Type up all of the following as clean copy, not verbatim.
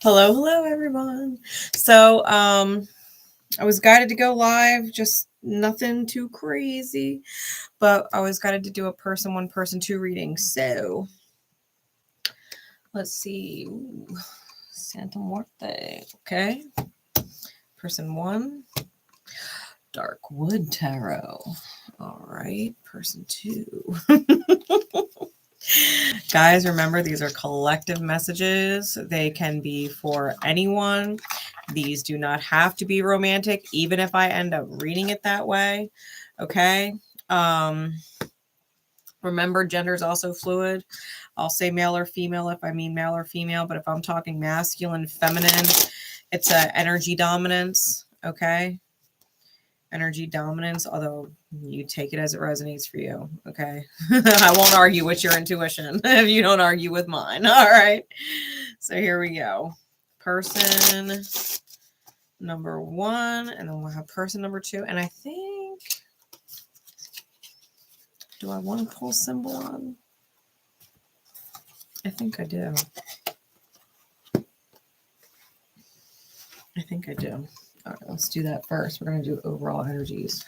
Hello, everyone. So, I was guided to go live, just nothing too crazy, but I was guided to do a person one, person two reading. So, let's see. Ooh, Santa Muerte. Okay. Person one, Dark Wood Tarot. All right. Person two. Guys, remember, these are collective messages. They can be for anyone. These do not have to be romantic, even if I end up reading it that way. Okay. Remember, gender is also fluid. I'll say male or female if I mean male or female, but if I'm talking masculine, feminine, it's a energy dominance. Okay. Energy dominance, although you take it as it resonates for you. Okay. I won't argue with your intuition if you don't argue with mine. All right. So here we go. Person number one, and then we'll have person number two. And I think, do I want to pull symbol on? I think I do. I think I do. All right, let's do that first. We're going to do overall energies.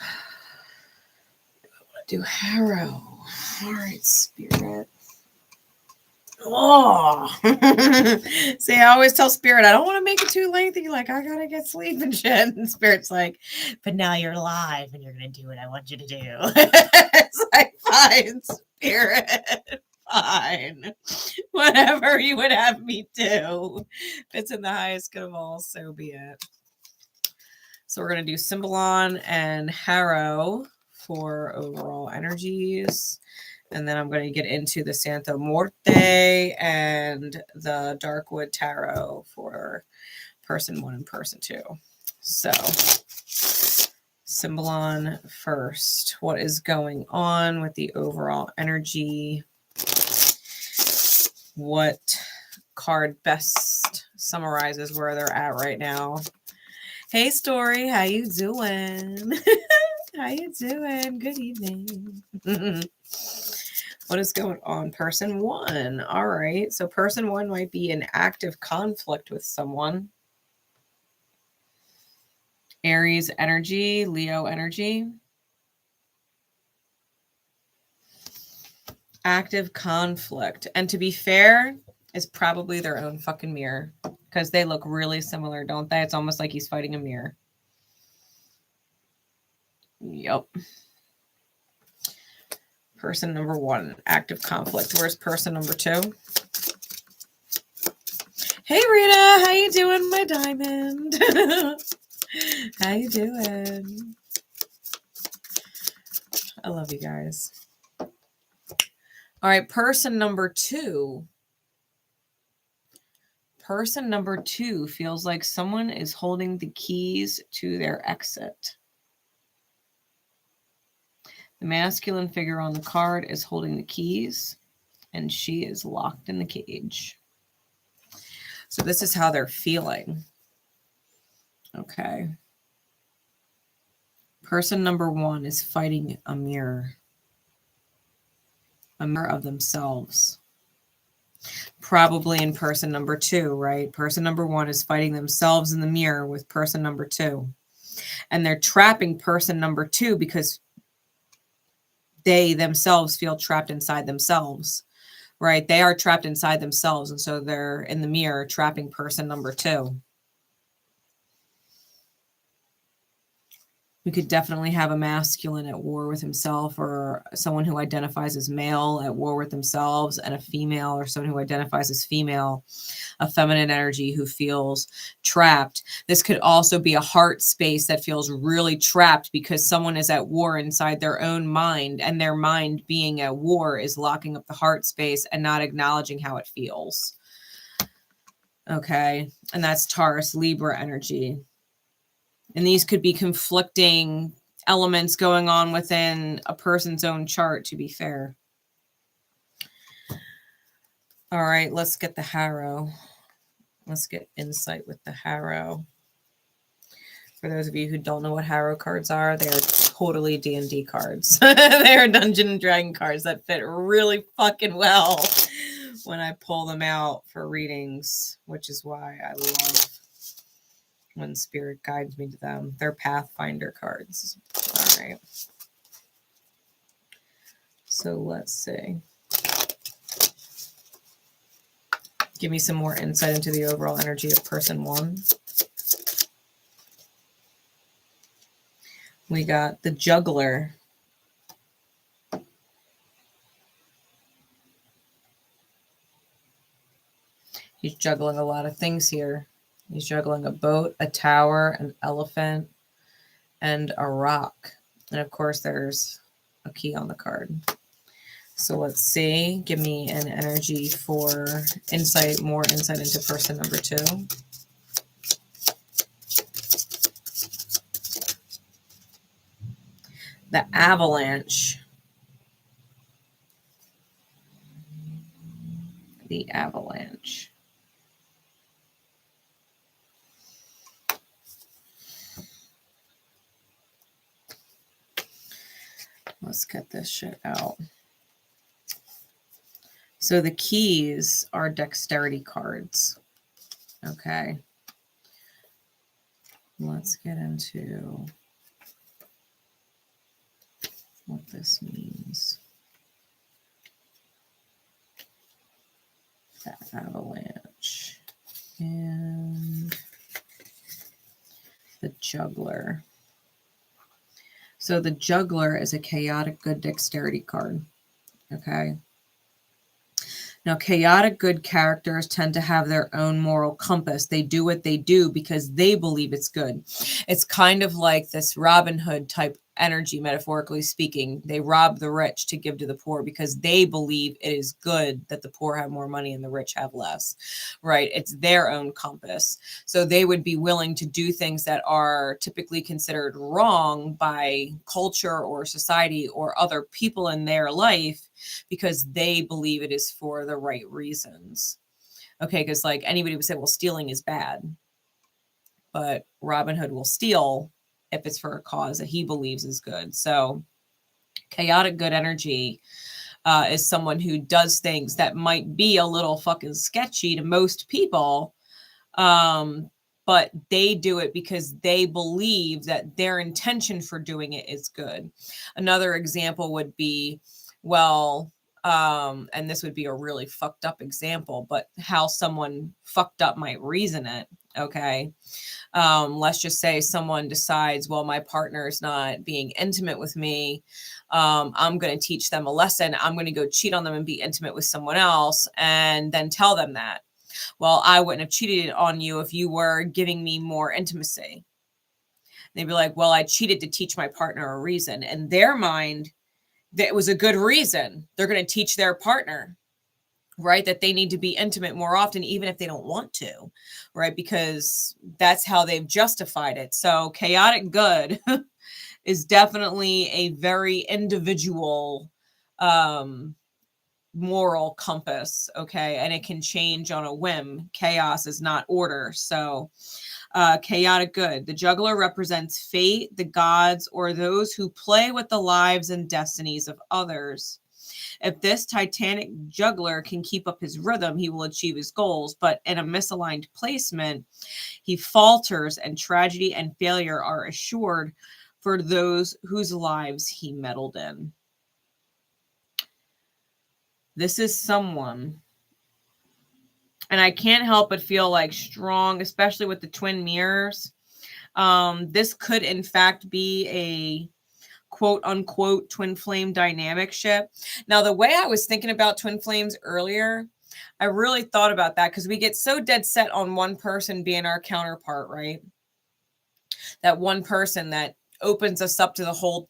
I want to do Harrow. All right, Spirit. Oh, see, I always tell Spirit, I don't want to make it too lengthy. Like, I got to get sleep and shit. And Spirit's like, but now you're live and you're going to do what I want you to do. It's like, fine, Spirit. Fine. Whatever you would have me do. If it's in the highest good of all, so be it. So we're going to do Symbolon and Harrow for overall energies. And then I'm going to get into the Santa Muerte and the Darkwood Tarot for person one and person two. So, Symbolon first. What is going on with the overall energy? What card best summarizes where they're at right now? Hey, Story, how you doing? How you doing? Good evening. What is going on? Person one. All right. So person one might be in active conflict with someone. Aries energy, Leo energy. Active conflict. And to be fair, is probably their own fucking mirror. Because they look really similar, don't they? It's almost like he's fighting a mirror. Yep. Person number one, active conflict. Where's person number two? Hey, Rita. How you doing, my diamond? How you doing? I love you guys. All right, person number two. Person number two feels like someone is holding the keys to their exit. The masculine figure on the card is holding the keys, and she is locked in the cage. So this is how they're feeling. Okay. Person number one is fighting a mirror of themselves. Probably in person number two, right? Person number one is fighting themselves in the mirror with person number two. And they're trapping person number two because they themselves feel trapped inside themselves, right? They are trapped inside themselves. And so they're in the mirror trapping person number two. We could definitely have a masculine at war with himself, or someone who identifies as male at war with themselves, and a female, or someone who identifies as female, a feminine energy who feels trapped. This could also be a heart space that feels really trapped because someone is at war inside their own mind, and their mind being at war is locking up the heart space and not acknowledging how it feels. Okay. And that's Taurus, Libra energy. And these could be conflicting elements going on within a person's own chart, to be fair. All right, let's get the Harrow. Let's get insight with the Harrow. For those of you who don't know what Harrow cards are, they are totally D&D cards. They are Dungeon and Dragon cards that fit really fucking well when I pull them out for readings, which is why I love when Spirit guides me to them. They're Pathfinder cards. All right. So let's see. Give me some more insight into the overall energy of person 1. We got the Juggler. He's juggling a lot of things here. He's juggling a boat, a tower, an elephant, and a rock. And of course, there's a key on the card. So let's see. Give me an energy for insight, more insight into person number 2. The Avalanche. The Avalanche. Let's get this shit out. So the keys are dexterity cards. Okay. Let's get into what this means. The Avalanche and the Juggler. So the Juggler is a chaotic good dexterity card. Okay. Now, chaotic good characters tend to have their own moral compass. They do what they do because they believe it's good. It's kind of like this Robin Hood type energy, metaphorically speaking. They rob the rich to give to the poor because they believe it is good that the poor have more money and the rich have less, right? It's their own compass. So they would be willing to do things that are typically considered wrong by culture or society or other people in their life because they believe it is for the right reasons. Okay, because like anybody would say, well, stealing is bad. But Robin Hood will steal if it's for a cause that he believes is good. So chaotic good energy is someone who does things that might be a little fucking sketchy to most people. But they do it because they believe that their intention for doing it is good. Another example would be, well, and this would be a really fucked up example, but how someone fucked up might reason it. Okay. Let's just say someone decides, well, my partner is not being intimate with me. I'm going to teach them a lesson. I'm going to go cheat on them and be intimate with someone else and then tell them that. Well, I wouldn't have cheated on you if you were giving me more intimacy. They'd be like, well, I cheated to teach my partner a reason. In their mind, that was a good reason. They're going to teach their partner, right, that they need to be intimate more often, even if they don't want to, right? Because that's how they've justified it. So chaotic good is definitely a very individual moral compass, okay? And it can change on a whim. Chaos is not order. So chaotic good. The Juggler represents fate, the gods, or those who play with the lives and destinies of others. If this titanic juggler can keep up his rhythm, he will achieve his goals. But in a misaligned placement, he falters, and tragedy and failure are assured for those whose lives he meddled in. This is someone, and I can't help but feel like strong, especially with the twin mirrors. This could, in fact, be a quote unquote twin flame dynamic ship. Now, the way I was thinking about twin flames earlier, I really thought about that because we get so dead set on one person being our counterpart, right? That one person that opens us up to the whole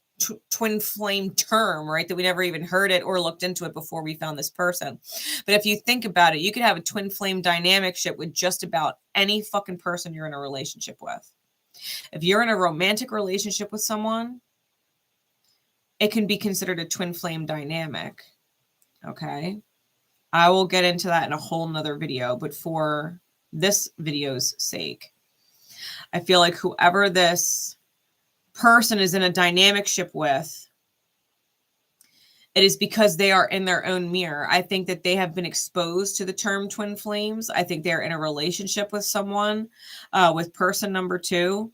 twin flame term, right? That we never even heard it or looked into it before we found this person. But if you think about it, you could have a twin flame dynamic ship with just about any fucking person you're in a relationship with. If you're in a romantic relationship with someone, it can be considered a twin flame dynamic. Okay. I will get into that in a whole nother video, but for this video's sake, I feel like whoever this person is in a dynamic ship with it is because they are in their own mirror. I think that they have been exposed to the term twin flames. I think they're in a relationship with someone, with person number 2.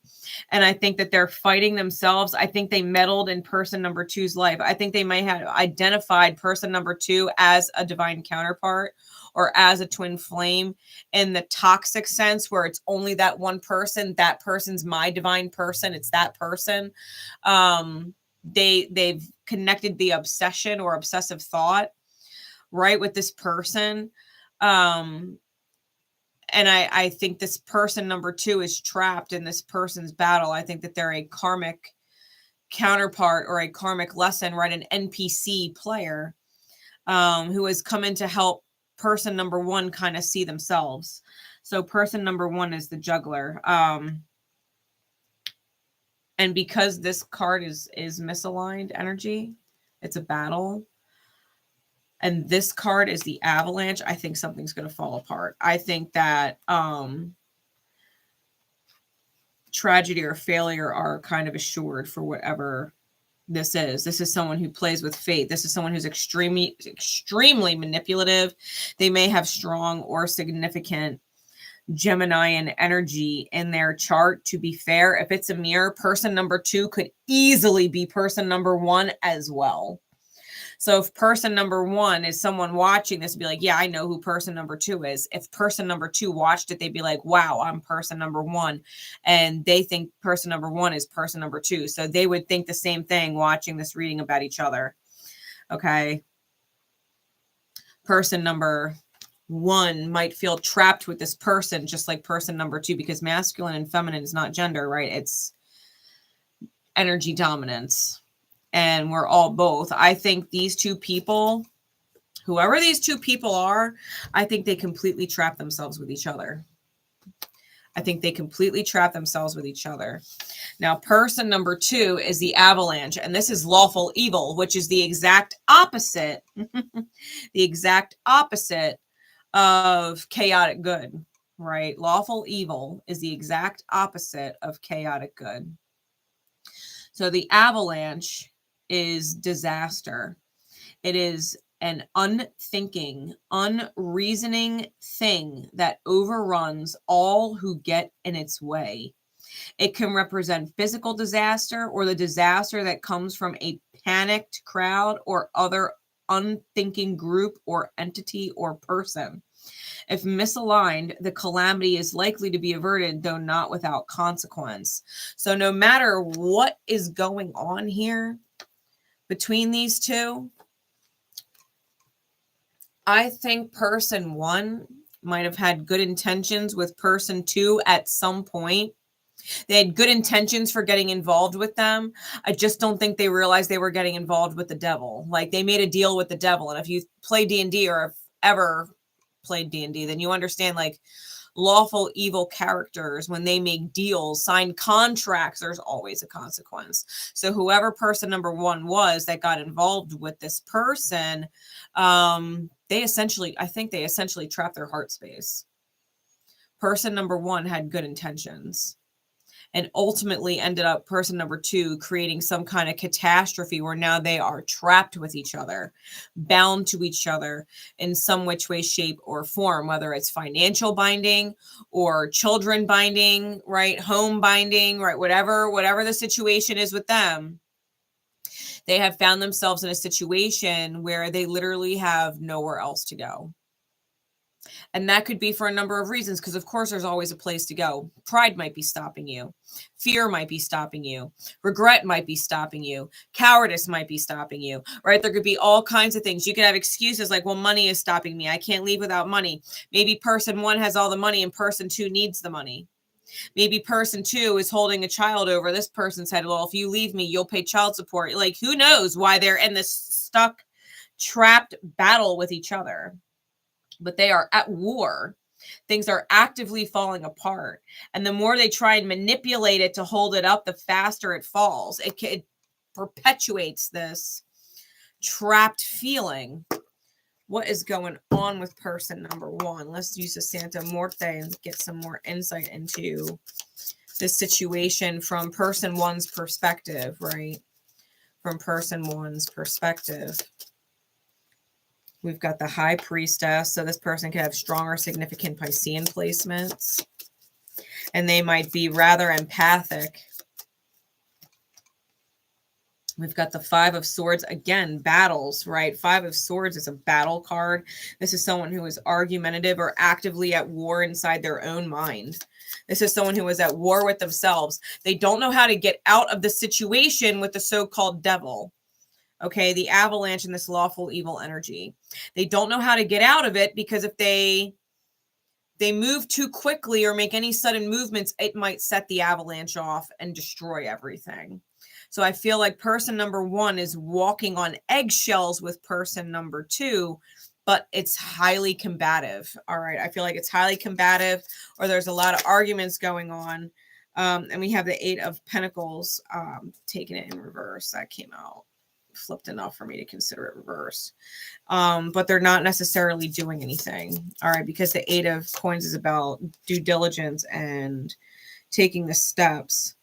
And I think that they're fighting themselves. I think they meddled in person number 2's life. I think they might have identified person number 2 as a divine counterpart or as a twin flame in the toxic sense, where it's only that one person. That person's my divine person. It's that person. They've connected the obsession or obsessive thought, right, with this person. And I think this person number 2 is trapped in this person's battle. I think that they're a karmic counterpart or a karmic lesson, right? An NPC player who has come in to help person number 1 kind of see themselves. So person number 1 is the juggler. And because this card is misaligned energy, it's a battle. And this card is the avalanche. I think something's going to fall apart. I think that tragedy or failure are kind of assured for whatever this is. This is someone who plays with fate. This is someone who's extremely manipulative. They may have strong or significant Geminian energy in their chart. To be fair, if it's a mirror, person number 2 could easily be person number 1 as well. So if person number 1 is someone watching this, be like, yeah, I know who person number 2 is. If person number 2 watched it, they'd be like, wow, I'm person number 1. And they think person number 1 is person number 2. So they would think the same thing watching this reading about each other. Okay. Person number 1 might feel trapped with this person, just like person number 2, because masculine and feminine is not gender, right? It's energy dominance. And we're all both. I think these 2 people, whoever these 2 people are, I think they completely trap themselves with each other. I think they completely trap themselves with each other. Now, person number 2 is the avalanche, and this is lawful evil, which is the exact opposite, the exact opposite of chaotic good, right? Lawful evil is the exact opposite of chaotic good. So the avalanche is disaster. It is an unthinking, unreasoning thing that overruns all who get in its way. It can represent physical disaster or the disaster that comes from a panicked crowd or other unthinking group or entity or person. If misaligned, the calamity is likely to be averted, though not without consequence. So no matter what is going on here between these 2, I think person 1 might have had good intentions with person 2 at some point. They had good intentions for getting involved with them. I just don't think they realized they were getting involved with the devil. Like, they made a deal with the devil. And if you play D&D or have ever played D&D, then you understand, like, lawful evil characters, when they make deals, sign contracts, there's always a consequence. So whoever person number 1 was that got involved with this person, they essentially trapped their heart space. Person number 1 had good intentions and ultimately ended up person number 2 creating some kind of catastrophe where now they are trapped with each other, bound to each other in some which way, shape, or form, whether it's financial binding or children binding, right? Home binding, right? Whatever the situation is with them, they have found themselves in a situation where they literally have nowhere else to go. And that could be for a number of reasons, because of course there's always a place to go. Pride might be stopping you. Fear might be stopping you. Regret might be stopping you. Cowardice might be stopping you, right? There could be all kinds of things. You could have excuses like, well, money is stopping me. I can't leave without money. Maybe person 1 has all the money and person 2 needs the money. Maybe person 2 is holding a child over this person's head. Well, if you leave me, you'll pay child support. Like, who knows why they're in this stuck, trapped battle with each other. But they are at war. Things are actively falling apart. And the more they try and manipulate it to hold it up, the faster it falls. It perpetuates this trapped feeling. What is going on with person number 1? Let's use the Santa Muerte and get some more insight into this situation from person 1's perspective, right? From person 1's perspective. We've got the High Priestess. So this person could have strong or significant Piscean placements. And they might be rather empathic. We've got the Five of Swords. Again, battles, right? Five of Swords is a battle card. This is someone who is argumentative or actively at war inside their own mind. This is someone who is at war with themselves. They don't know how to get out of the situation with the so-called devil. Okay, the avalanche and this lawful evil energy. They don't know how to get out of it because if they move too quickly or make any sudden movements, it might set the avalanche off and destroy everything. So I feel like person number one is walking on eggshells with person number two, but it's highly combative. All right, I feel like it's highly combative, or there's a lot of arguments going on. And we have the Eight of Pentacles, taking it in reverse. That came out flipped enough for me to consider it reverse. But they're not necessarily doing anything. All right, because the Eight of Coins is about due diligence and taking the steps.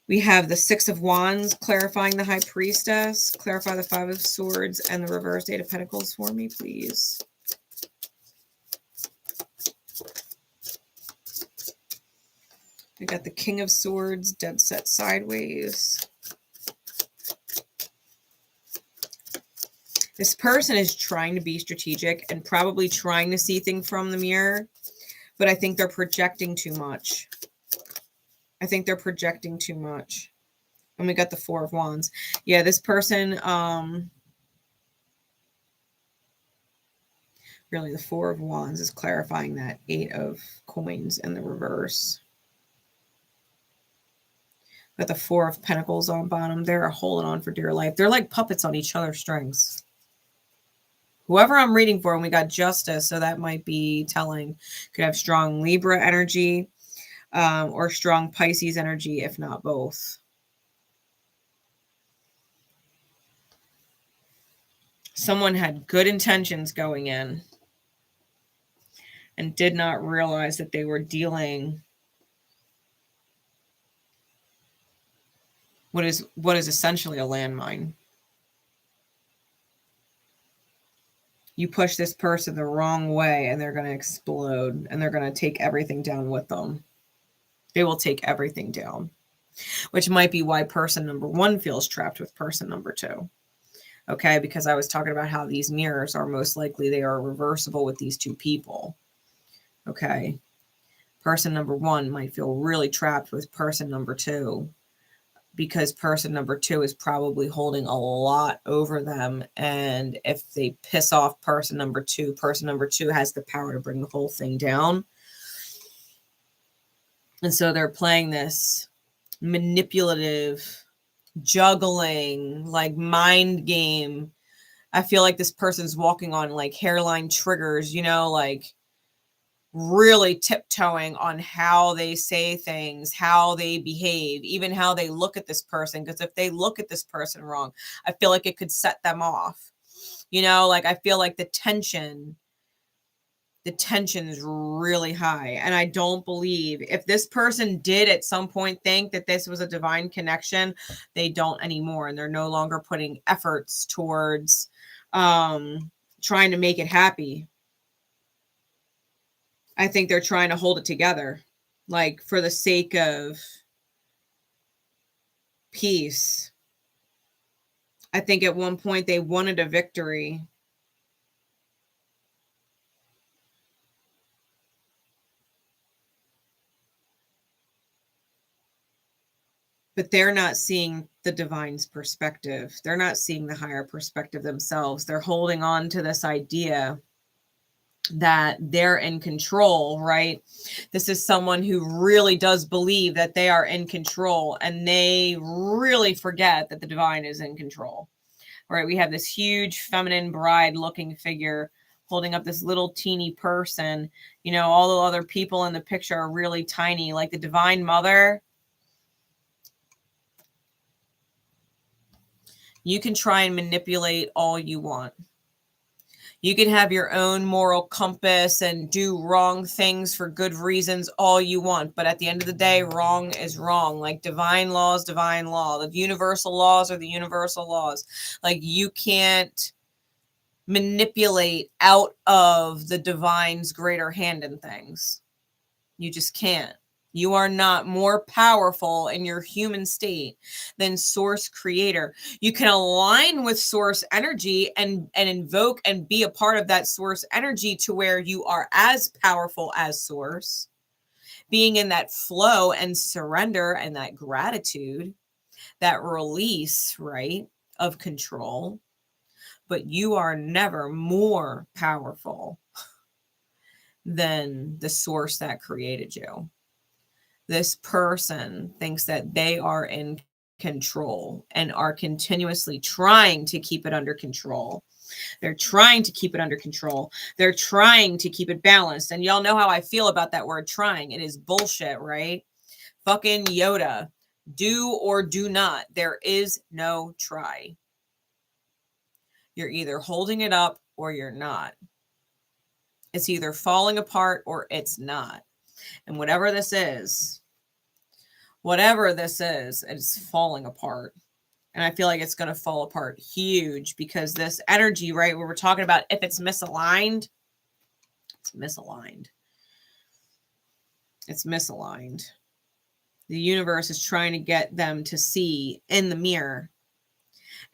We have the Six of Wands clarifying the High Priestess. Clarify the Five of Swords and the reverse Eight of Pentacles for me, please. We got the King of Swords, dead set sideways. This person is trying to be strategic and probably trying to see things from the mirror, but I think they're projecting too much. I think they're projecting too much. And we got the Four of Wands. Yeah, this person, really the Four of Wands is clarifying that Eight of Coins in the reverse. Got the Four of Pentacles on bottom. They're holding on for dear life. They're like puppets on each other's strings. Whoever I'm reading for, and we got Justice, so that might be telling. Could have strong Libra energy or strong Pisces energy, if not both. Someone had good intentions going in and did not realize that they were dealing what is essentially a landmine. You push this person the wrong way and they're going to explode and they're going to take everything down with them. They will take everything down, which might be why person number one feels trapped with person number two. Okay, because I was talking about how these mirrors are most likely they are reversible with these two people. Okay, person number one might feel really trapped with person number two because person number two is probably holding a lot over them. And if they piss off person number two has the power to bring the whole thing down. And so they're playing this manipulative, juggling, like mind game. I feel like this person's walking on like hairline triggers, you know, like really tiptoeing on how they say things, how they behave, even how they look at this person. Because if they look at this person wrong, I feel like it could set them off. You know, like I feel like the tension is really high. And I don't believe if this person did at some point think that this was a divine connection, they don't anymore. And they're no longer putting efforts towards trying to make it happy. I think they're trying to hold it together, like for the sake of peace. I think at one point they wanted a victory. But they're not seeing the divine's perspective. They're not seeing the higher perspective themselves. They're holding on to this idea that they're in control, right? This is someone who really does believe that they are in control, and they really forget that the divine is in control. All right, we have this huge feminine bride looking figure holding up this little teeny person. You know, all the other people in the picture are really tiny, like the divine mother. You can try and manipulate all you want. You can have your own moral compass and do wrong things for good reasons all you want. But at the end of the day, wrong is wrong. Like divine law is divine law. The universal laws are the universal laws. Like you can't manipulate out of the divine's greater hand in things. You just can't. You are not more powerful in your human state than source creator. You can align with source energy and invoke and be a part of that source energy to where you are as powerful as source, being in that flow and surrender and that gratitude, that release, right, of control. But you are never more powerful than the source that created you. This person thinks that they are in control and are continuously trying to keep it under control. They're trying to keep it under control. They're trying to keep it balanced. And y'all know how I feel about that word trying. It is bullshit, right? Fucking Yoda. Do or do not. There is no try. You're either holding it up or you're not. It's either falling apart or it's not. And whatever this is, it's falling apart. And I feel like it's going to fall apart huge because this energy, right, where we're talking about if it's misaligned, it's misaligned. It's misaligned. The universe is trying to get them to see in the mirror.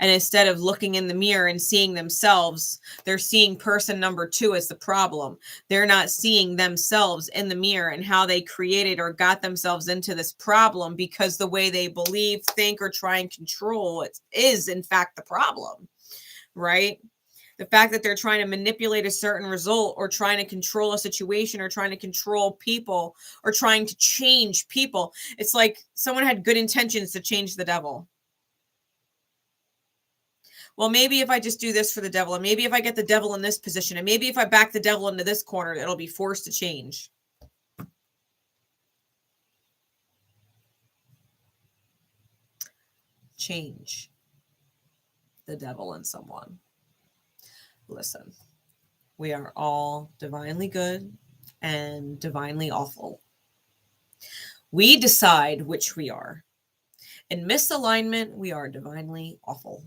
And instead of looking in the mirror and seeing themselves, they're seeing person number 2 as the problem. They're not seeing themselves in the mirror and how they created or got themselves into this problem, because the way they believe, think, or try and control it is, in fact, the problem, right? The fact that they're trying to manipulate a certain result or trying to control a situation or trying to control people or trying to change people. It's like someone had good intentions to change the devil. Well, maybe if I just do this for the devil, and maybe if I get the devil in this position, and maybe if I back the devil into this corner, it'll be forced to change. Change the devil in someone. Listen, we are all divinely good and divinely awful. We decide which we are. In misalignment, we are divinely awful.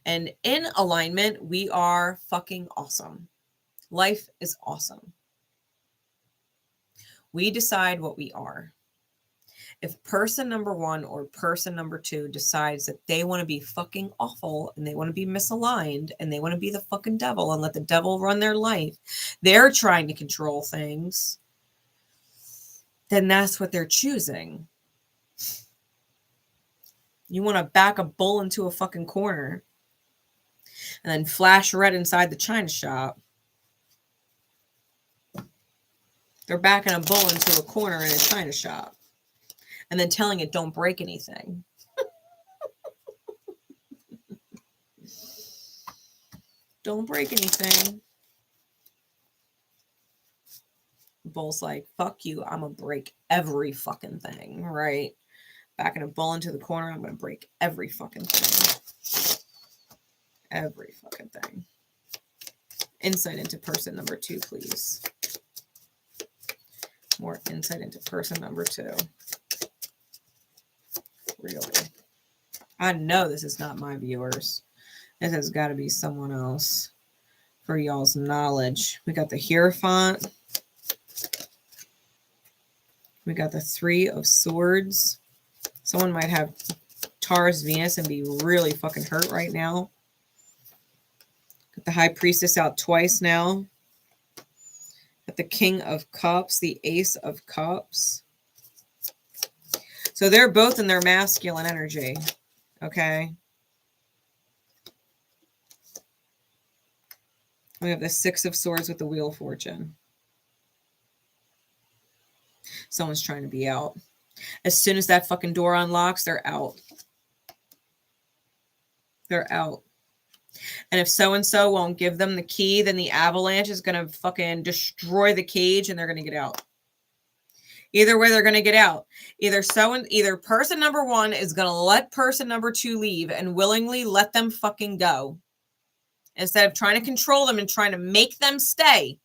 And in alignment, we are fucking awesome. Life is awesome. We decide what we are. If person number 1 or person number 2 decides that they want to be fucking awful and they want to be misaligned and they want to be the fucking devil and let the devil run their life, they're trying to control things, then that's what they're choosing. You want to back a bull into a fucking corner and then flash red inside the china shop. They're backing a bull into a corner in a china shop and then telling it don't break anything. Don't break anything. The bull's like, fuck you, I'm gonna break every fucking thing, right? Backing a bull into the corner, I'm gonna break every fucking thing. Every fucking thing. Insight into person number 2, please. More insight into person number 2. Really. I know this is not my viewers. This has got to be someone else for y'all's knowledge. We got the Hierophant. We got the 3 of Swords. Someone might have Taurus Venus and be really fucking hurt right now. Got the High Priestess out twice now. Got the King of Cups, the Ace of Cups. So they're both in their masculine energy. Okay. We have the 6 of Swords with the Wheel of Fortune. Someone's trying to be out. As soon as that fucking door unlocks, they're out. They're out. And if so-and-so won't give them the key, then the avalanche is going to fucking destroy the cage and they're going to get out. Either way, they're going to get out. Either person number 1 is going to let person number 2 leave and willingly let them fucking go. Instead of trying to control them and trying to make them stay.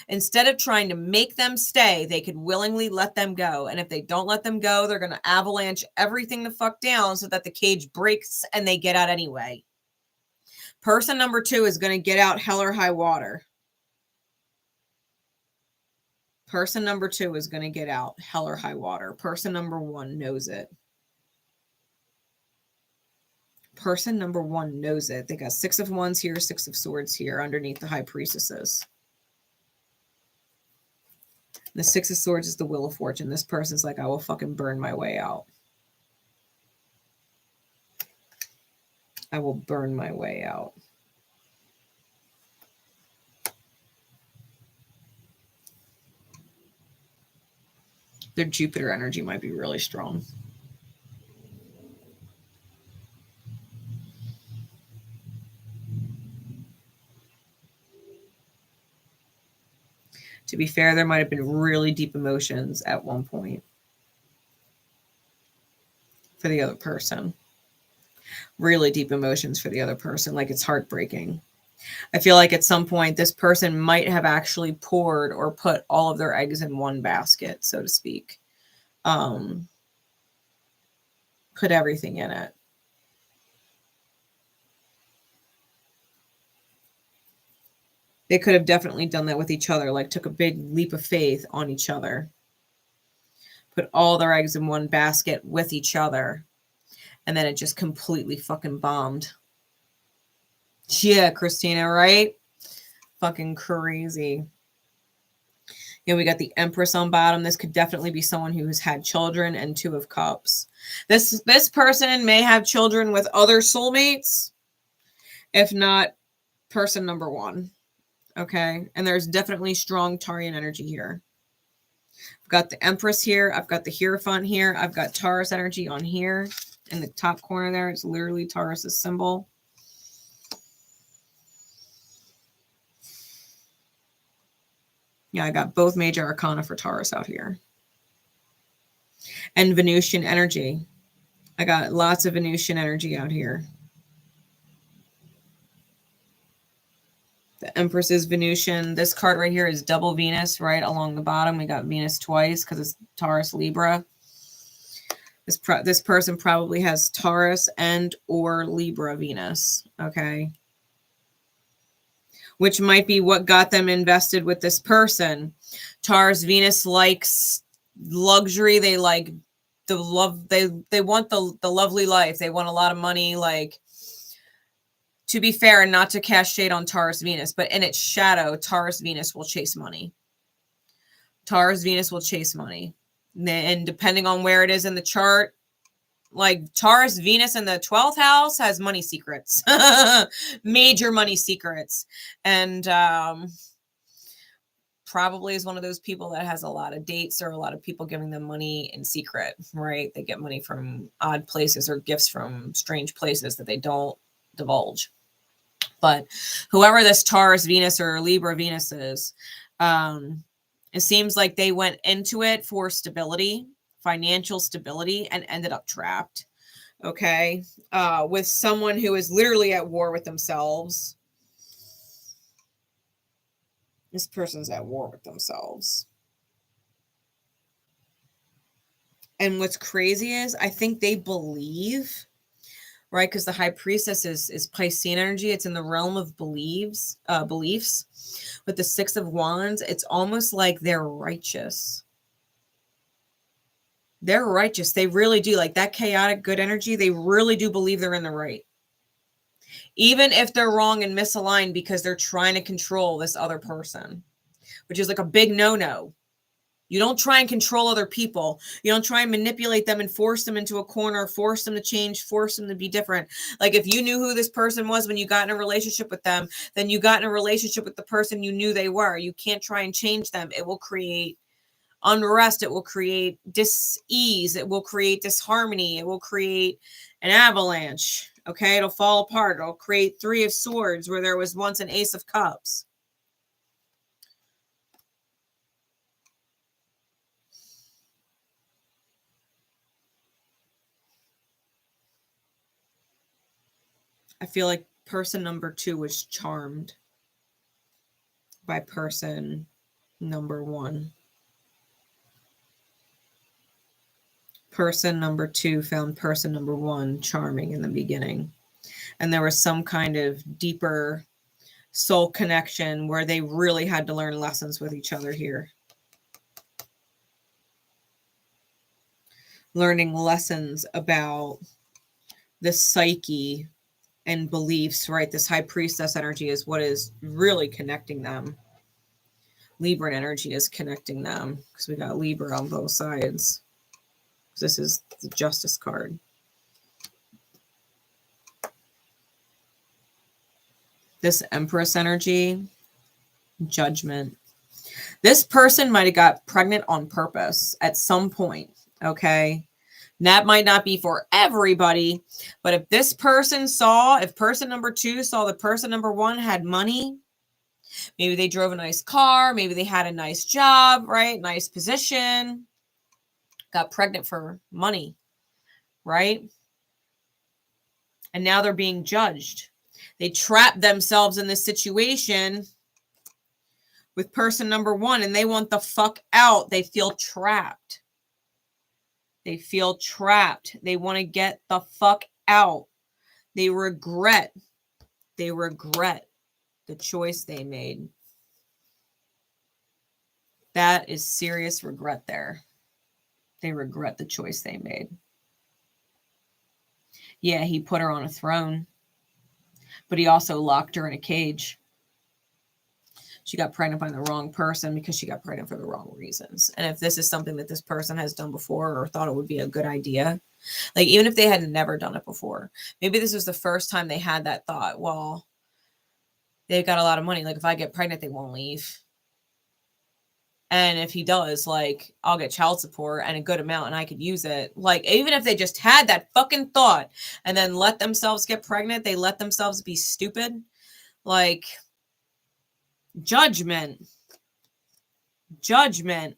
Instead of trying to make them stay, they could willingly let them go. And if they don't let them go, they're going to avalanche everything the fuck down so that the cage breaks and they get out anyway. Person number 2 is going to get out hell or high water. Person number 2 is going to get out hell or high water. Person number 1 knows it. Person number 1 knows it. They got 6 of Wands here, 6 of Swords here underneath the High Priestesses. The 6 of Swords is the Wheel of Fortune. This person's like, I will fucking burn my way out. I will burn my way out. Their Jupiter energy might be really strong. To be fair, there might have been really deep emotions at one point for the other person. Really deep emotions for the other person. Like it's heartbreaking. I feel like at some point this person might have actually poured or put all of their eggs in one basket, so to speak. Put everything in it. They could have definitely done that with each other, like took a big leap of faith on each other. Put all their eggs in one basket with each other. And then it just completely fucking bombed. Yeah, Christina, right? Fucking crazy. You know, we got the Empress on bottom. This could definitely be someone who has had children, and 2 of Cups. This person may have children with other soulmates, if not person number 1. Okay? And there's definitely strong Taurian energy here. I've got the Empress here. I've got the Hierophant here. I've got Taurus energy on here. In the top corner there, it's literally Taurus's symbol. Yeah, I got both major arcana for Taurus out here. And Venusian energy. I got lots of Venusian energy out here. The Empress is Venusian. This card right here is double Venus, right along the bottom. We got Venus twice because it's Taurus Libra. This person probably has Taurus and or Libra Venus, okay? Which might be what got them invested with this person. Taurus Venus likes luxury. They like the love. They want the lovely life. They want a lot of money. Like, to be fair, and not to cast shade on Taurus Venus, but in its shadow, Taurus Venus will chase money. Taurus Venus will chase money. And depending on where it is in the chart, like Taurus Venus in the 12th house has money secrets, major money secrets. And probably is one of those people that has a lot of dates or a lot of people giving them money in secret, right? They get money from odd places or gifts from strange places that they don't divulge. But whoever this Taurus Venus or Libra Venus is, it seems like they went into it for stability, financial stability, and ended up trapped, okay, with someone who is literally at war with themselves. This person's at war with themselves. And what's crazy is I think they believe, right? Because the High Priestess is Piscean energy. It's in the realm of beliefs. With the 6 of Wands, it's almost like they're righteous. They're righteous. They really do. Like that chaotic good energy, they really do believe they're in the right. Even if they're wrong and misaligned because they're trying to control this other person, which is like a big no-no. You don't try and control other people. You don't try and manipulate them and force them into a corner, force them to change, force them to be different. Like if you knew who this person was when you got in a relationship with them, then you got in a relationship with the person you knew they were. You can't try and change them. It will create unrest. It will create dis-ease. It will create disharmony. It will create an avalanche. Okay, it'll fall apart. It'll create 3 of Swords where there was once an Ace of Cups. I feel like person number 2 was charmed by person number 1. Person number 2 found person number 1 charming in the beginning. And there was some kind of deeper soul connection where they really had to learn lessons with each other here. Learning lessons about the psyche and beliefs, right? This high priestess energy is what is really connecting them. Libra energy is connecting them because we got Libra on both sides. This is the Justice card. This Empress energy, Judgment. This person might have got pregnant on purpose at some point, okay? That might not be for everybody, but if this person if person number 2 saw the person number 1 had money, maybe they drove a nice car, maybe they had a nice job, right? Nice position, got pregnant for money, right? And now they're being judged. They trapped themselves in this situation with person number 1 and they want the fuck out. They feel trapped. They feel trapped. They want to get the fuck out. They regret the choice they made. That is serious regret there. They regret the choice they made. Yeah, he put her on a throne, but he also locked her in a cage. She got pregnant by the wrong person because she got pregnant for the wrong reasons. And if this is something that this person has done before or thought it would be a good idea, like even if they had never done it before, maybe this was the first time they had that thought, well, they've got a lot of money. Like if I get pregnant, they won't leave. And if he does, like, I'll get child support and a good amount and I could use it. Like, even if they just had that fucking thought and then let themselves get pregnant, they let themselves be stupid. Like, Judgment. Judgment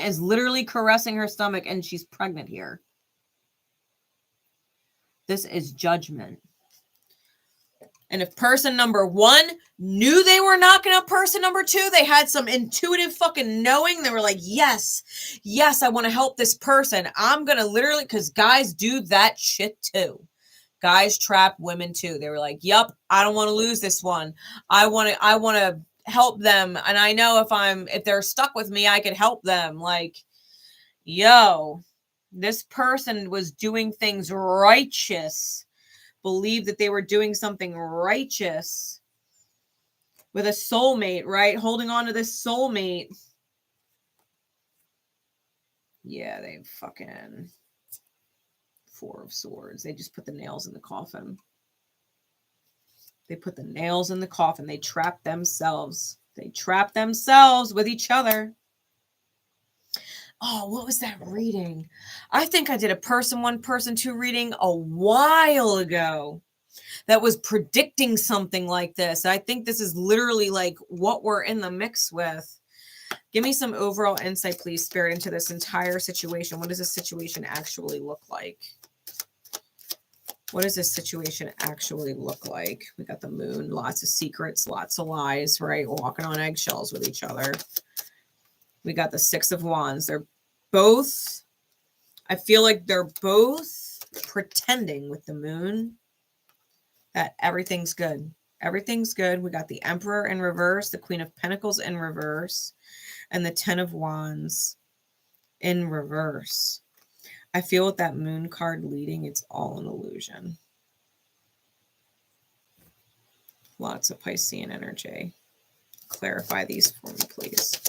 is literally caressing her stomach and she's pregnant here. This is Judgment. And if person number 1 knew they were knocking up person number 2, they had some intuitive fucking knowing. They were like, yes, I want to help this person. I'm going to literally, because guys do that shit too. Guys trap women too. They were like, yup, I don't want to lose this one. I want to help them. And I know if they're stuck with me, I could help them. Like, yo, this person was doing things righteous. Believed that they were doing something righteous with a soulmate, right? Holding on to this soulmate. Yeah, they fucking 4 of Swords. They just put the nails in the coffin. They put the nails in the coffin. They trap themselves. They trap themselves with each other. Oh, what was that reading? I think I did a person 1, person 2 reading a while ago that was predicting something like this. I think this is literally like what we're in the mix with. Give me some overall insight, please, Spirit, into this entire situation. What does this situation actually look like? What does this situation actually look like? We got the moon, lots of secrets, lots of lies, right? Walking on eggshells with each other. We got the 6 of Wands. They're both, I feel like they're both pretending with the moon that everything's good. Everything's good. We got the Emperor in reverse, the Queen of Pentacles in reverse, and the 10 of Wands in reverse. I feel with that moon card leading, it's all an illusion. Lots of Piscean energy. Clarify these for me, please.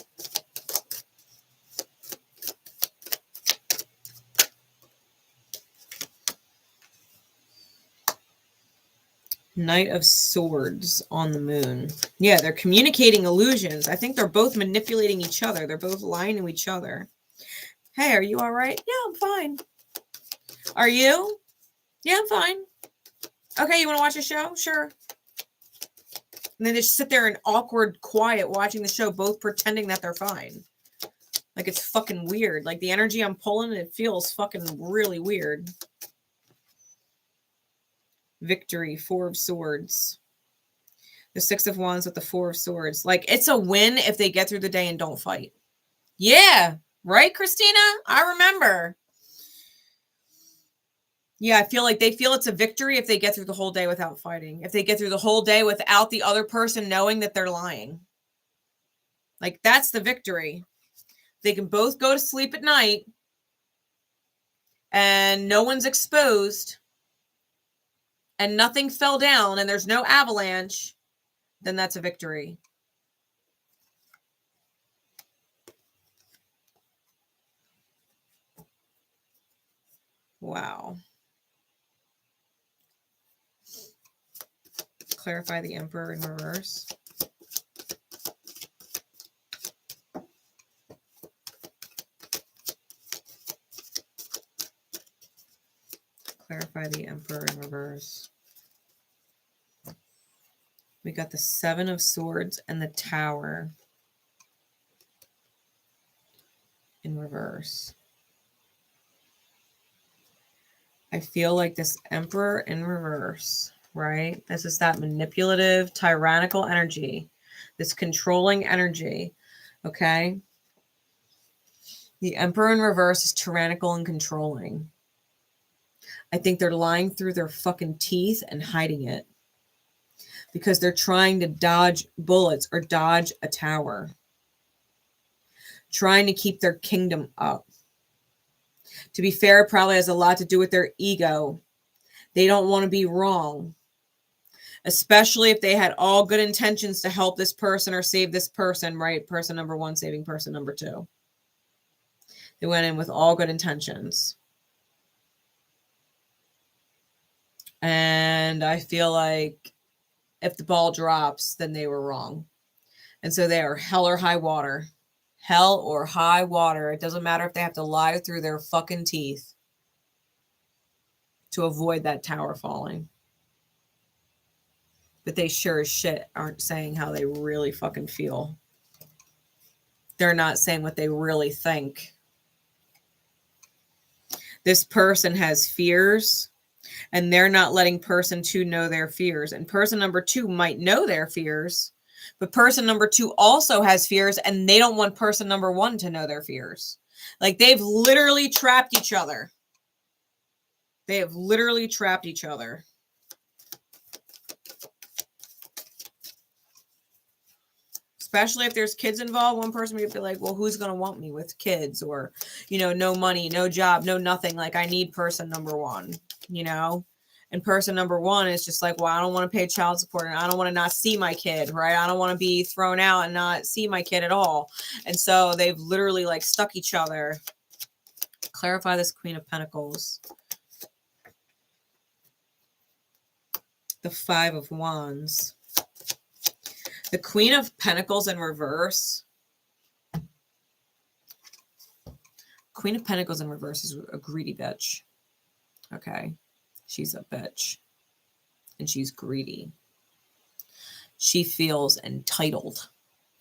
Knight of Swords on the moon. Yeah, they're communicating illusions. I think they're both manipulating each other. They're both lying to each other. Hey, are you all right? Yeah, I'm fine. Are you? Yeah, I'm fine. Okay, you want to watch a show? Sure. And then they just sit there in awkward quiet watching the show, both pretending that they're fine. Like, it's fucking weird. Like, the energy I'm pulling, it feels fucking really weird. Victory, 4 of Swords. The 6 of Wands with the 4 of Swords. Like, it's a win if they get through the day and don't fight. Yeah. Right, Christina? I remember. Yeah, I feel like they feel it's a victory if they get through the whole day without fighting. If they get through the whole day without the other person knowing that they're lying. Like, that's the victory. They can both go to sleep at night and no one's exposed and nothing fell down and there's no avalanche, then that's a victory. Wow. Clarify the Emperor in reverse. Clarify the Emperor in reverse. We got the Seven of Swords and the Tower in reverse. I feel like this Emperor in reverse, right? This is that manipulative, tyrannical energy, this controlling energy, okay? The Emperor in reverse is tyrannical and controlling. I think they're lying through their fucking teeth and hiding it because they're trying to dodge bullets or dodge a tower, trying to keep their kingdom up. To be fair, it probably has a lot to do with their ego. They don't want to be wrong, especially if they had all good intentions to help this person or save this person, right? Person number one saving person number two. They went in with all good intentions. And I feel like if the ball drops, then they were wrong. And so they are hell or high water. Hell or high water. It doesn't matter if they have to lie through their fucking teeth to avoid that tower falling. But they sure as shit aren't saying how they really fucking feel. They're not saying what they really think. This person has fears, and they're not letting person two know their fears. And person number two might know their fears, but person number two also has fears, and they don't want person number one to know their fears. Like, they've literally trapped each other. They have literally trapped each other. Especially if there's kids involved, one person would be like, well, who's going to want me with kids? Or, no money, no job, no nothing. Like, I need person number one, And person number one is just like, well, I don't want to pay child support and I don't want to not see my kid, right? I don't want to be thrown out and not see my kid at all. And so they've literally like stuck each other. Clarify this Queen of Pentacles. The Five of Wands. The Queen of Pentacles in reverse. Queen of Pentacles in reverse is a greedy bitch. Okay. She's a bitch. And she's greedy. She feels entitled.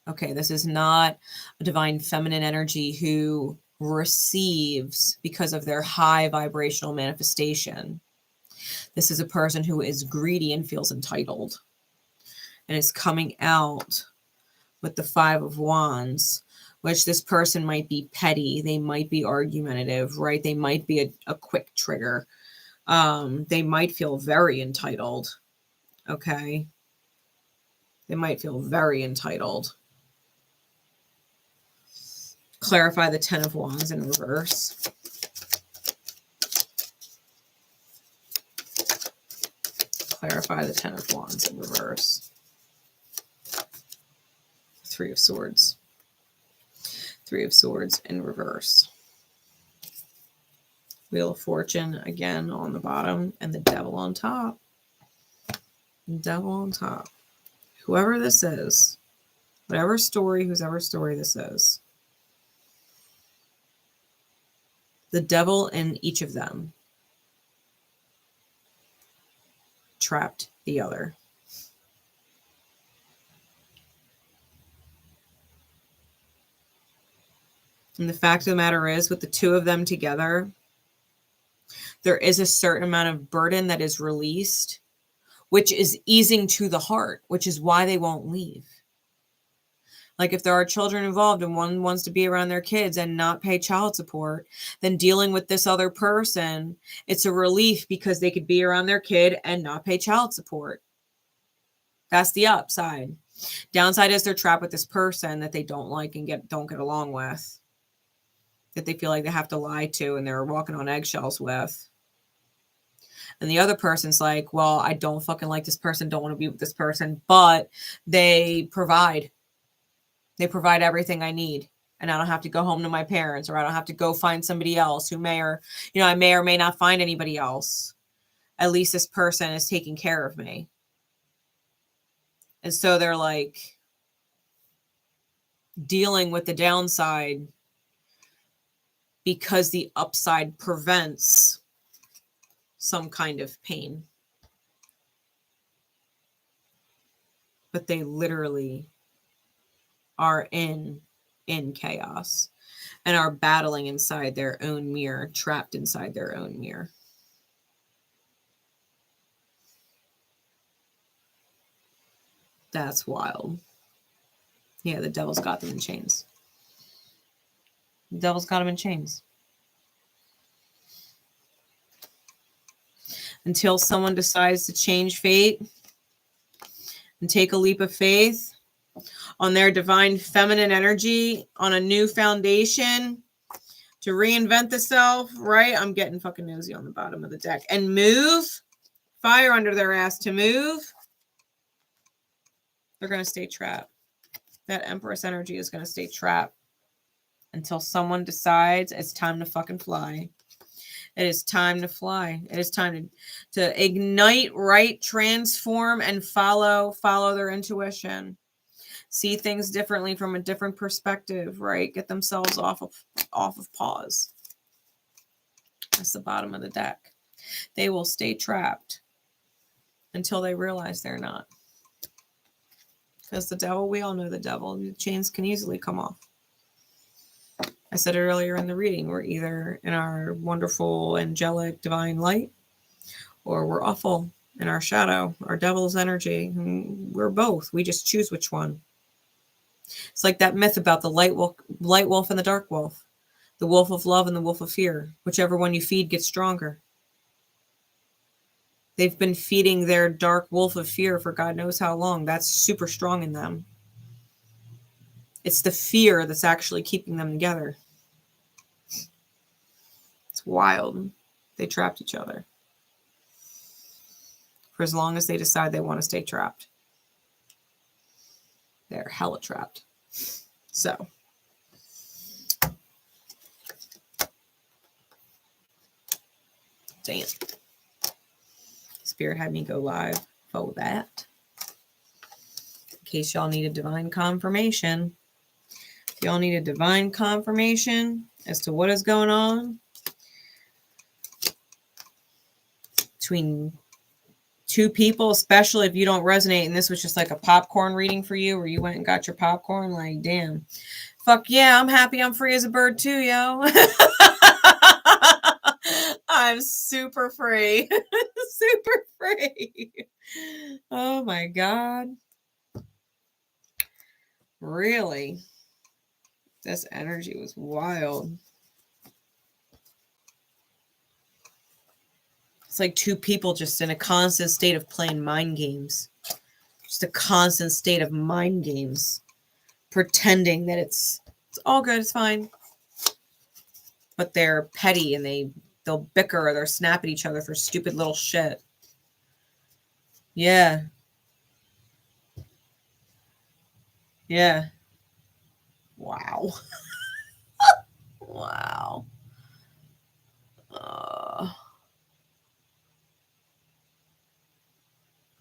Okay, this is not a divine feminine energy who receives because of their high vibrational manifestation. This is a person who is greedy and feels entitled. And is coming out with the Five of Wands, which this person might be petty. They might be argumentative, right? They might be a quick trigger. They might feel very entitled. Okay. They might feel very entitled. Clarify the Ten of Wands in reverse. Clarify the Ten of Wands in reverse. Three of Swords. Three of Swords in reverse. Wheel of Fortune again on the bottom and the Devil on top. Devil on top. Whoever this is, whatever story, whoever story this is, the devil in each of them trapped the other. And the fact of the matter is, with the two of them together, there is a certain amount of burden that is released, which is easing to the heart, which is why they won't leave. Like if there are children involved and one wants to be around their kids and not pay child support, then dealing with this other person, it's a relief because they could be around their kid and not pay child support. That's the upside. Downside is they're trapped with this person that they don't like and don't get along with, that they feel like they have to lie to and they're walking on eggshells with. And the other person's like, well, I don't fucking like this person, don't want to be with this person, but they provide. They provide everything I need. And I don't have to go home to my parents, or I don't have to go find somebody else who may or may not find anybody else. At least this person is taking care of me. And so they're like dealing with the downside because the upside prevents some kind of pain. But they literally are in chaos and are battling inside their own mirror, trapped inside their own mirror. That's wild. Yeah, the devil's got them in chains. The devil's got them in chains. Until someone decides to change fate and take a leap of faith on their divine feminine energy, on a new foundation to reinvent the self, right? I'm getting fucking nosy on the bottom of the deck. And move, fire under their ass to move. They're going to stay trapped. That Empress energy is going to stay trapped until someone decides it's time to fucking fly. It is time to fly. It is time to ignite, right, transform, and follow their intuition. See things differently from a different perspective, right? Get themselves off of pause. That's the bottom of the deck. They will stay trapped until they realize they're not. Because the devil, we all know the devil. The chains can easily come off. I said it earlier in the reading. We're either in our wonderful, angelic, divine light, or we're awful in our shadow, our devil's energy. We're both. We just choose which one. It's like that myth about the light wolf and the dark wolf. The wolf of love and the wolf of fear. Whichever one you feed gets stronger. They've been feeding their dark wolf of fear for God knows how long. That's super strong in them. It's the fear that's actually keeping them together. It's wild. They trapped each other. For as long as they decide they want to stay trapped. They're hella trapped. So. Damn. Spirit had me go live for that. In case y'all need a divine confirmation. If y'all need a divine confirmation as to what is going on between two people, especially if you don't resonate, and this was just like a popcorn reading for you, where you went and got your popcorn, like, damn. Fuck yeah, I'm happy I'm free as a bird too, yo. I'm super free. Super free. Oh my God. Really? This energy was wild. It's like two people just in a constant state of playing mind games. Just a constant state of mind games. Pretending that it's all good, it's fine. But they're petty and they'll bicker or they'll snap at each other for stupid little shit. Yeah. Yeah. Wow. Wow.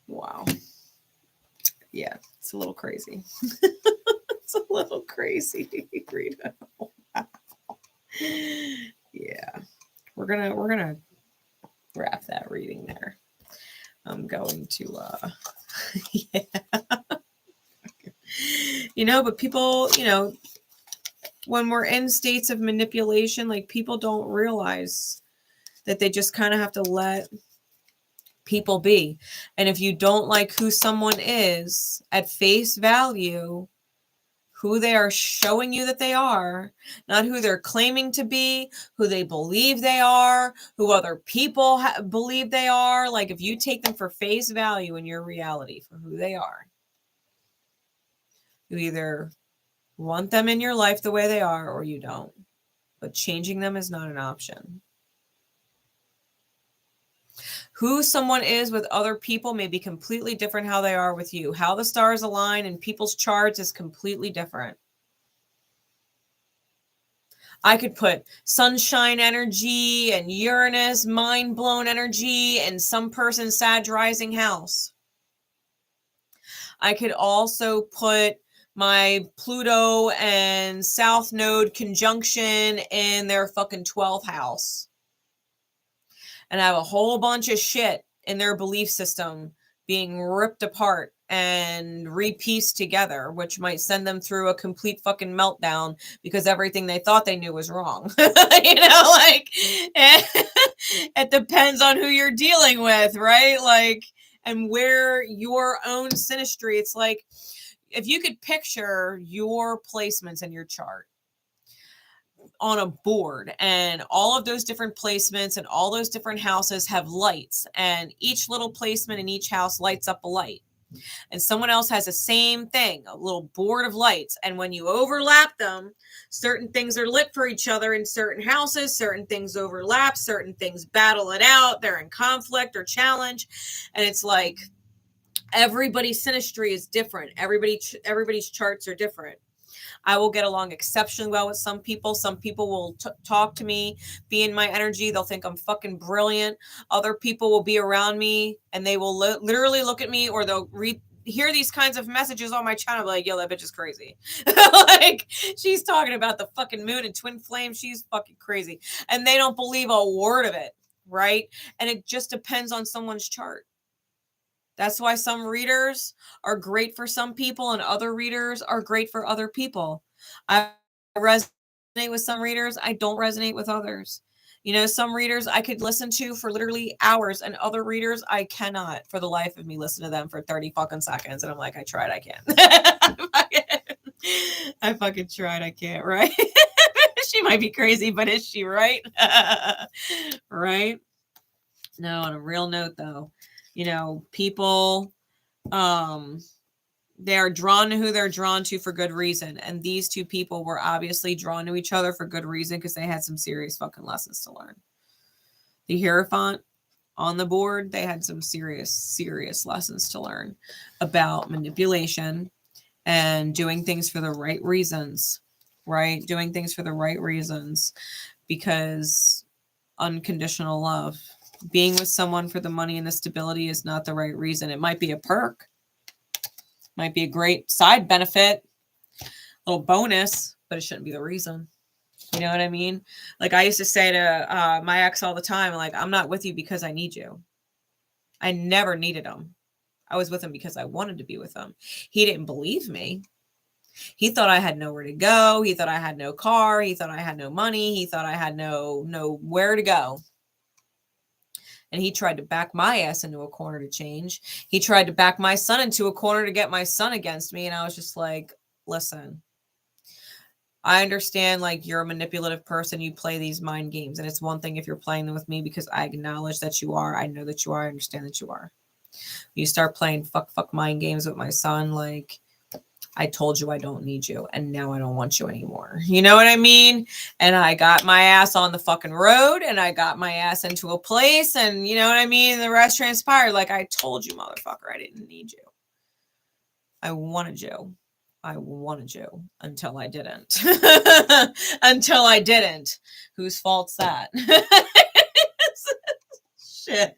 Wow. Yeah, it's a little crazy. It's a little crazy, Rita. Wow. Yeah. We're gonna wrap that reading there. I'm going to yeah. But people, when we're in states of manipulation, like, people don't realize that they just kind of have to let people be. And if you don't like who someone is at face value, who they are showing you that they are, not who they're claiming to be, who they believe they are, who other people believe they are. Like if you take them for face value in your reality for who they are, you either want them in your life the way they are or you don't. But changing them is not an option. Who someone is with other people may be completely different how they are with you. How the stars align in people's charts is completely different. I could put sunshine energy and Uranus, mind-blown energy, and some person's Sag rising house. I could also put my Pluto and South Node conjunction in their fucking 12th house. And have a whole bunch of shit in their belief system being ripped apart and re-pieced together, which might send them through a complete fucking meltdown because everything they thought they knew was wrong. You know, like, it depends on who you're dealing with, right? Like, and where your own synastry, it's like, if you could picture your placements in your chart on a board, and all of those different placements and all those different houses have lights, and each little placement in each house lights up a light, and someone else has the same thing, a little board of lights, and when you overlap them, certain things are lit for each other in certain houses, certain things overlap, certain things battle it out, they're in conflict or challenge, and it's like everybody's synastry is different. Everybody's charts are different. I will get along exceptionally well with some people. Some people will talk to me, be in my energy. They'll think I'm fucking brilliant. Other people will be around me and they will literally look at me, or they'll hear these kinds of messages on my channel, like, yo, that bitch is crazy. Like, she's talking about the fucking moon and twin flames. She's fucking crazy. And they don't believe a word of it, right? And it just depends on someone's chart. That's why some readers are great for some people and other readers are great for other people. I resonate with some readers. I don't resonate with others. You know, some readers I could listen to for literally hours, and other readers I cannot for the life of me listen to them for 30 fucking seconds. And I'm like, I tried, I can't. I fucking tried, I can't, right? She might be crazy, but is she right? Right? No, on a real note though, you know, people, they are drawn to who they're drawn to for good reason. And these two people were obviously drawn to each other for good reason because they had some serious fucking lessons to learn. The Hierophant on the board, they had some serious lessons to learn about manipulation and doing things for the right reasons, right? Doing things for the right reasons, because unconditional love, being with someone for the money and the stability is not the right reason. It might be a perk, might be a great side benefit, little bonus, but it shouldn't be the reason. You know what I mean? Like I used to say to my ex all the time, like, I'm not with you because I need you. I never needed him. I was with him because I wanted to be with him. He didn't believe me. He thought I had nowhere to go. He thought I had no car. He thought I had no money. He thought I had no where to go. And he tried to back my ass into a corner to change. He tried to back my son into a corner to get my son against me. And I was just like, listen, I understand, like, you're a manipulative person. You play these mind games. And it's one thing if you're playing them with me because I acknowledge that you are. I know that you are. I understand that you are. You start playing fuck mind games with my son, like, I told you I don't need you, and now I don't want you anymore. You know what I mean? And I got my ass on the fucking road, and I got my ass into a place, and you know what I mean? The rest transpired. Like, I told you, motherfucker, I didn't need you. I wanted you. I wanted you until I didn't. Until I didn't. Whose fault's that? Shit.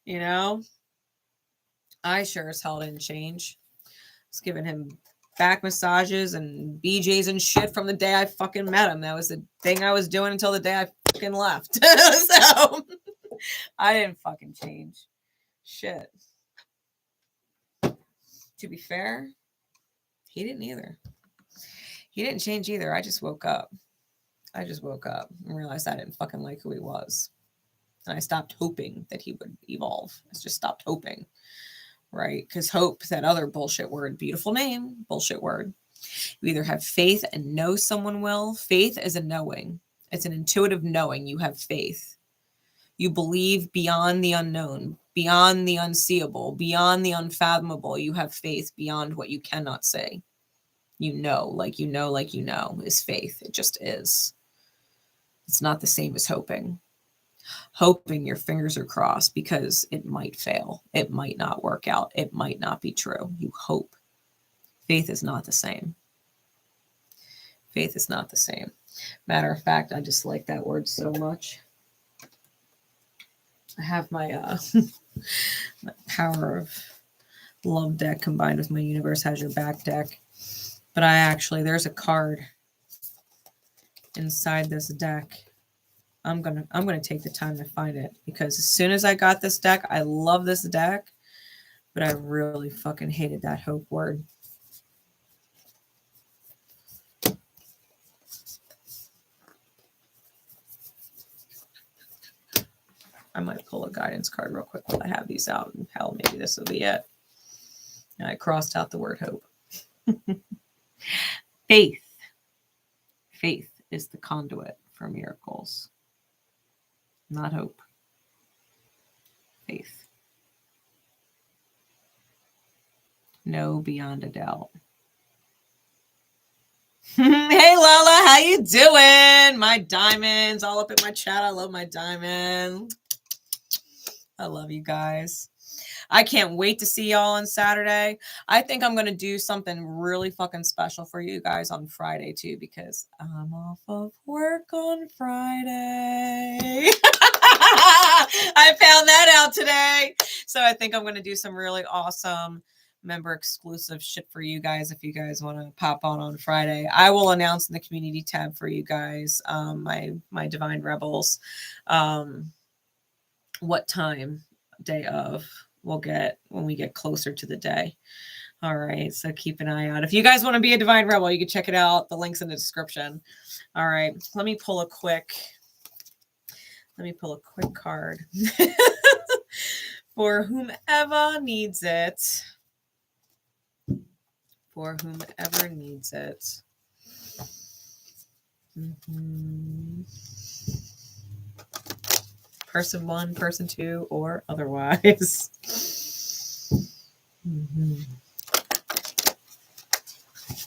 You know? I sure as hell didn't change. I was giving him back massages and BJs and shit from the day I fucking met him. That was the thing I was doing until the day I fucking left. So I didn't fucking change. Shit. To be fair, he didn't either. He didn't change either. I just woke up. I just woke up and realized I didn't fucking like who he was. And I stopped hoping that he would evolve. I just stopped hoping. Right? Because hope, that other bullshit word, beautiful name, bullshit word. You either have faith and know someone will. Faith is a knowing. It's an intuitive knowing. You have faith. You believe beyond the unknown, beyond the unseeable, beyond the unfathomable. You have faith beyond what you cannot say. You know, like you know, like you know, is faith. It just is. It's not the same as hoping. Hoping your fingers are crossed because it might fail. It might not work out. It might not be true. You hope. Faith is not the same. Faith is not the same. Matter of fact, I just like that word so much. I have my, my Power of Love deck combined with my Universe Has Your Back deck. But there's a card inside this deck. I'm gonna take the time to find it, because as soon as I got this deck, I love this deck, but I really fucking hated that hope word. I might pull a guidance card real quick while I have these out, and hell, maybe this will be it. And I crossed out the word hope. Faith. Faith is the conduit for miracles. Not hope. Faith. Know beyond a doubt. Hey Lala, how you doing? My diamonds all up in my chat. I love my diamond. I love you guys. I can't wait to see y'all on Saturday. I think I'm going to do something really fucking special for you guys on Friday too, because I'm off of work on Friday. I found that out today. So I think I'm going to do some really awesome member exclusive shit for you guys. If you guys want to pop on Friday, I will announce in the community tab for you guys, my Divine Rebels, what time day of we'll get when we get closer to the day. All right, so keep an eye out. If you guys want to be a Divine Rebel, you can check it out. The link's in the description. All right, let me pull a quick card for whomever needs it. For whomever needs it. Person 1, person 2, or otherwise.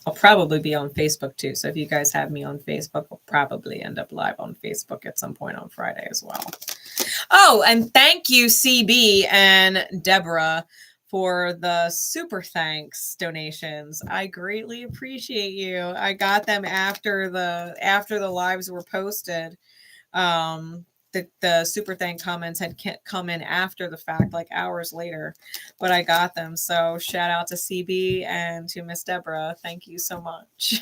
I'll probably be on Facebook too. So if you guys have me on Facebook, I'll probably end up live on Facebook at some point on Friday as well. Oh, and thank you, CB and Deborah, for the super thanks donations. I greatly appreciate you. I got them after the lives were posted. The super thank comments had come in after the fact, like hours later, but I got them. So shout out to CB and to Miss Deborah. Thank you so much.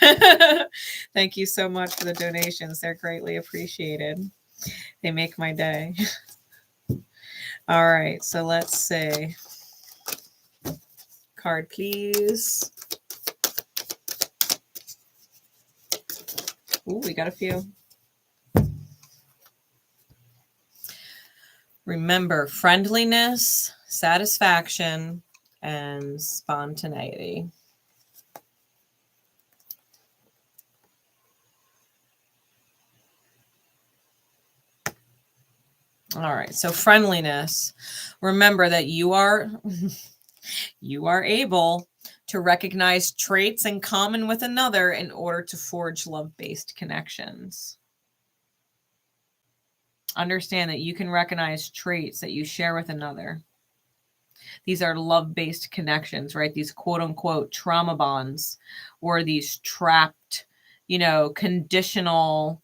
Thank you so much for the donations. They're greatly appreciated. They make my day. All right, so let's see. Card, please. Ooh, we got a few. Remember, friendliness, satisfaction, and spontaneity. All right, so friendliness. Remember that you are able to recognize traits in common with another in order to forge love-based connections. Understand that you can recognize traits that you share with another. These are love-based connections, right? These quote-unquote trauma bonds, or these trapped, conditional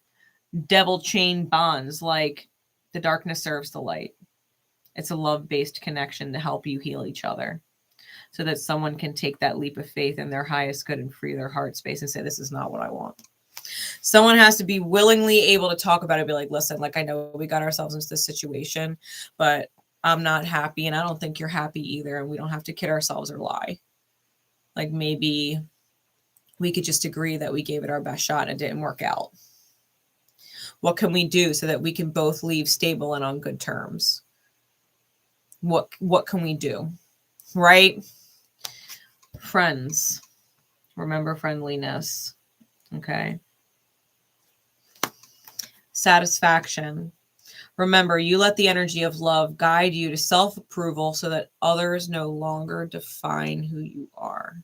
devil chain bonds, like the darkness serves the light. It's a love-based connection to help you heal each other, so that someone can take that leap of faith in their highest good and free their heart space and say, this is not what I want. Someone has to be willingly able to talk about it, be like, listen, like, I know we got ourselves into this situation, but I'm not happy, and I don't think you're happy either, and we don't have to kid ourselves or lie. Like, maybe we could just agree that we gave it our best shot and it didn't work out. What can we do so that we can both leave stable and on good terms? What can we do? Right? Friends. Remember friendliness. Okay. Satisfaction. Remember, you let the energy of love guide you to self-approval so that others no longer define who you are.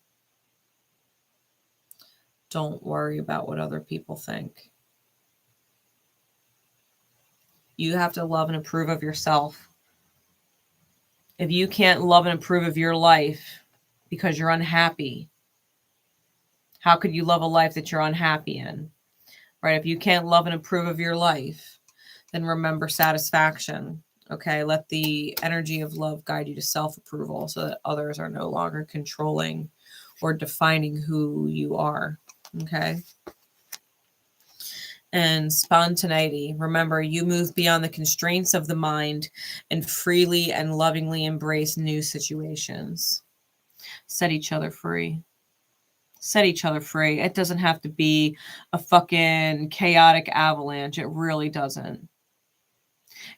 Don't worry about what other people think. You have to love and approve of yourself. If you can't love and approve of your life because you're unhappy, how could you love a life that you're unhappy in? Right? If you can't love and approve of your life, then remember satisfaction. Okay, let the energy of love guide you to self-approval so that others are no longer controlling or defining who you are. Okay. And spontaneity. Remember, you move beyond the constraints of the mind and freely and lovingly embrace new situations. Set each other free. Set each other free. It doesn't have to be a fucking chaotic avalanche. It really doesn't.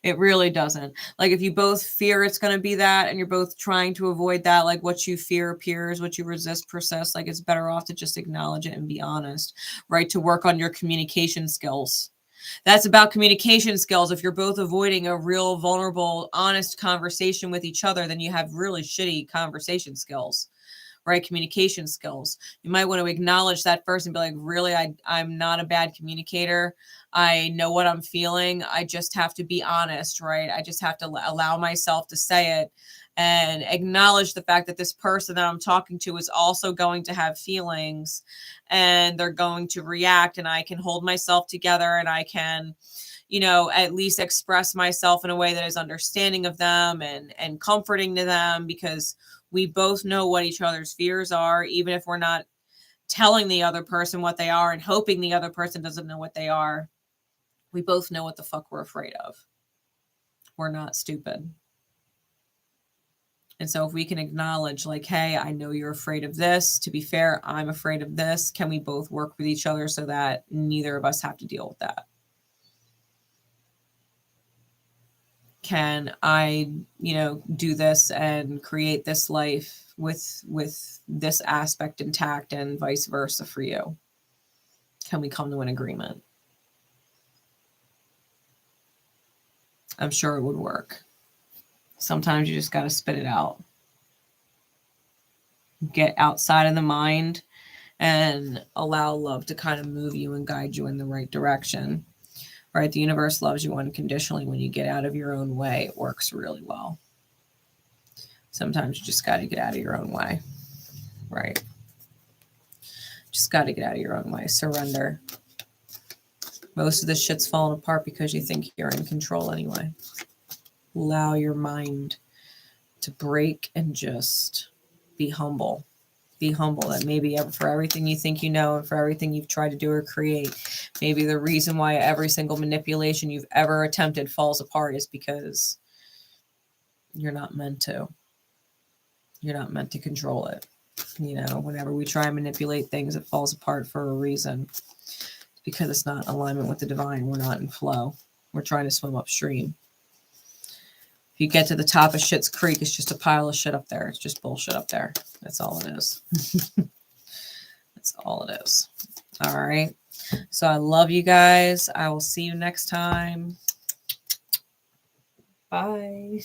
It really doesn't. Like if you both fear it's going to be that and you're both trying to avoid that, like what you fear appears, what you resist persists, like it's better off to just acknowledge it and be honest, right? To work on your communication skills. That's about communication skills. If you're both avoiding a real vulnerable, honest conversation with each other, then you have really shitty conversation skills. Right? Communication skills. You might want to acknowledge that first and be like, really, I'm not a bad communicator. I know what I'm feeling. I just have to be honest, right? I just have to allow myself to say it and acknowledge the fact that this person that I'm talking to is also going to have feelings and they're going to react, and I can hold myself together and I can, you know, at least express myself in a way that is understanding of them and comforting to them, because we both know what each other's fears are, even if we're not telling the other person what they are and hoping the other person doesn't know what they are. We both know what the fuck we're afraid of. We're not stupid. And so if we can acknowledge like, hey, I know you're afraid of this. To be fair, I'm afraid of this. Can we both work with each other so that neither of us have to deal with that? Can I, you know, do this and create this life with this aspect intact and vice versa for you? Can we come to an agreement? I'm sure it would work. Sometimes you just got to spit it out. Get outside of the mind and allow love to kind of move you and guide you in the right direction. Right? The universe loves you unconditionally. When you get out of your own way, it works really well. Sometimes you just got to get out of your own way. Right? Just got to get out of your own way. Surrender. Most of this shit's falling apart because you think you're in control anyway. Allow your mind to break and just be humble. Be humble that maybe for everything you think you know and for everything you've tried to do or create, maybe the reason why every single manipulation you've ever attempted falls apart is because you're not meant to. You're not meant to control it. You know, whenever we try and manipulate things, it falls apart for a reason. Because it's not in alignment with the divine. We're not in flow. We're trying to swim upstream. If you get to the top of Shit's Creek, it's just a pile of shit up there. It's just bullshit up there. That's all it is. That's all it is. All right. So I love you guys. I will see you next time. Bye.